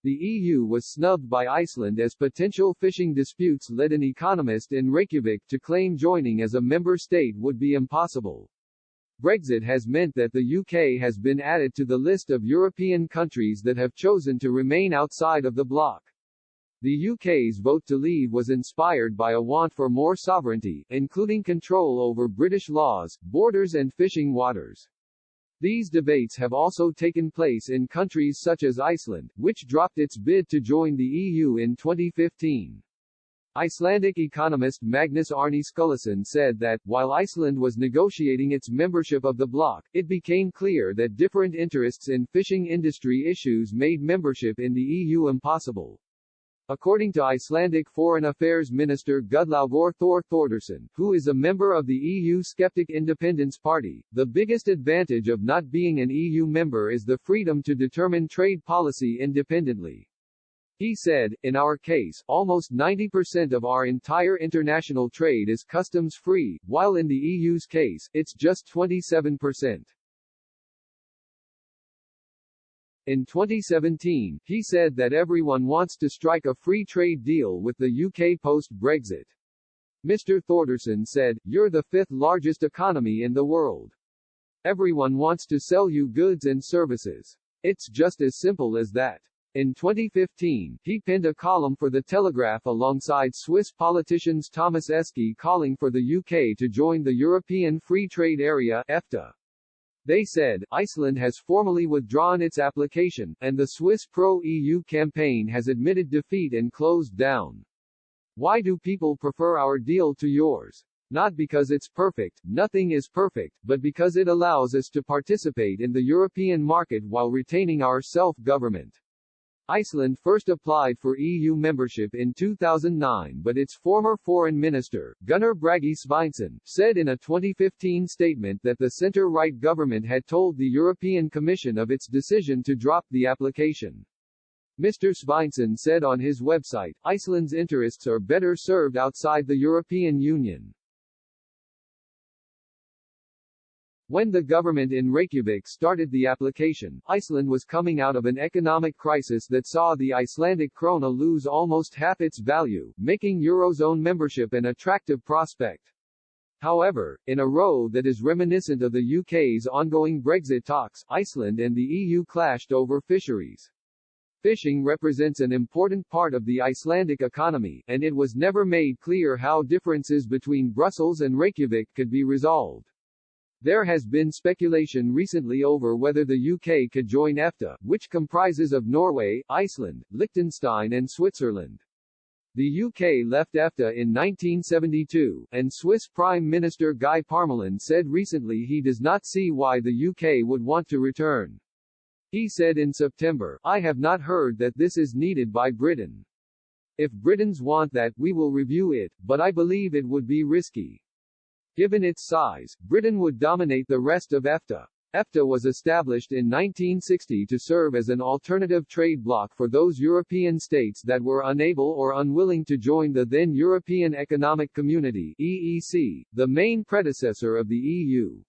The EU was snubbed by Iceland as potential fishing disputes led an economist in Reykjavik to claim joining as a member state would be impossible. Brexit has meant that the UK has been added to the list of European countries that have chosen to remain outside of the bloc. The UK's vote to leave was inspired by a want for more sovereignty, including control over British laws, borders and fishing waters. These debates have also taken place in countries such as Iceland, which dropped its bid to join the EU in 2015. Icelandic economist Magnus Arni Skulason said that, while Iceland was negotiating its membership of the bloc, it became clear that different interests in fishing industry issues made membership in the EU impossible. According to Icelandic Foreign Affairs Minister Guðlaugur Þór Þórðarson, who is a member of the EU Skeptic Independence Party, the biggest advantage of not being an EU member is the freedom to determine trade policy independently. He said, in our case, almost 90% of our entire international trade is customs-free, while in the EU's case, it's just 27%. In 2017, he said that everyone wants to strike a free trade deal with the UK post-Brexit. Mr. Thordarson said, "You're the fifth largest economy in the world. Everyone wants to sell you goods and services. It's just as simple as that." In 2015, he penned a column for The Telegraph alongside Swiss politicians Thomas Eski calling for the UK to join the European Free Trade Area (EFTA). They said, Iceland has formally withdrawn its application, and the Swiss pro-EU campaign has admitted defeat and closed down. Why do people prefer our deal to yours? Not because it's perfect, nothing is perfect, but because it allows us to participate in the European market while retaining our self-government. Iceland first applied for EU membership in 2009, but its former foreign minister, Gunnar Bragi Sveinsson, said in a 2015 statement that the centre-right government had told the European Commission of its decision to drop the application. Mr. Sveinsson said on his website, Iceland's interests are better served outside the European Union. When the government in Reykjavik started the application, Iceland was coming out of an economic crisis that saw the Icelandic krona lose almost half its value, making Eurozone membership an attractive prospect. However, in a row that is reminiscent of the UK's ongoing Brexit talks, Iceland and the EU clashed over fisheries. Fishing represents an important part of the Icelandic economy, and it was never made clear how differences between Brussels and Reykjavik could be resolved. There has been speculation recently over whether the UK could join EFTA, which comprises of Norway, Iceland, Liechtenstein and Switzerland. The UK left EFTA in 1972, and Swiss Prime Minister Guy Parmelin said recently he does not see why the UK would want to return. He said in September, "I have not heard that this is needed by Britain. If Britons want that, we will review it, but I believe it would be risky." Given its size, Britain would dominate the rest of EFTA. EFTA was established in 1960 to serve as an alternative trade bloc for those European states that were unable or unwilling to join the then European Economic Community (EEC), the main predecessor of the EU.